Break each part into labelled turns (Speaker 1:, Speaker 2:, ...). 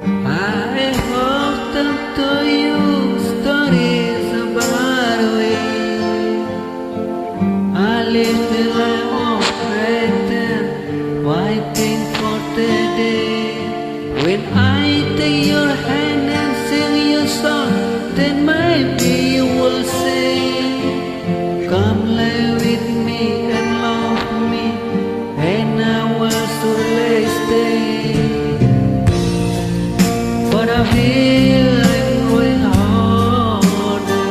Speaker 1: I often tell you stories about we. I live till I'm all pregnant, waiting for the day when I take your hand and sing your song. Then maybe you will say, "Come lay with me and love me," and I will surely stay. But I feel I'm growing older,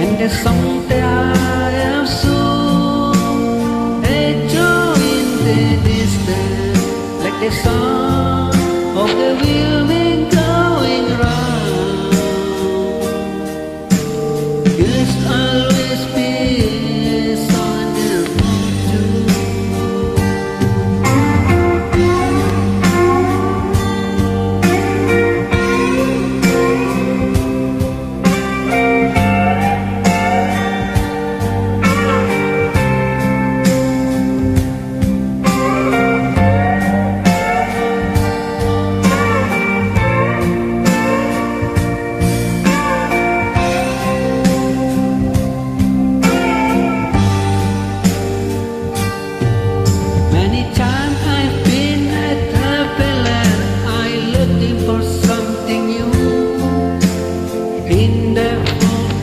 Speaker 1: and there's something I have soon echo in the distance, like the sound of the wheelman going round. There's always peace on the road. Many times I've been at Happy Land, I looking for something new. In the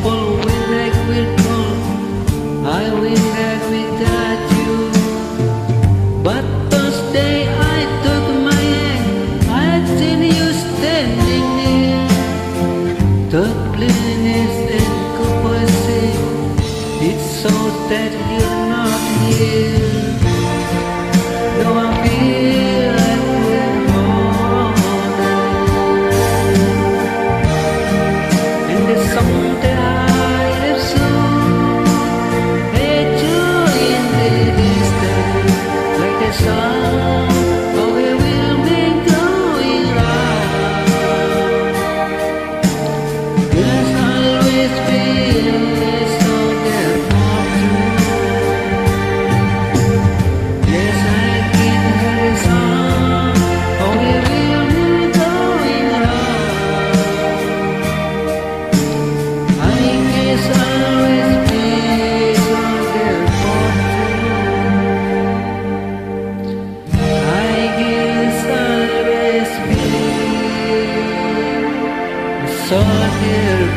Speaker 1: fall, when I will fall, I will back without you. But Thursday I took my hand, I seen you standing near. The blindness and capacity, it's so that you're not here. No, I feel like we're older, and there's something I have soon echo in the distance, like the sound of a wheelman going round. There's always peace on the road. Yes, I can hear the sound of a wheelman going round. I guess always peace on the road. I guess always peace on the road.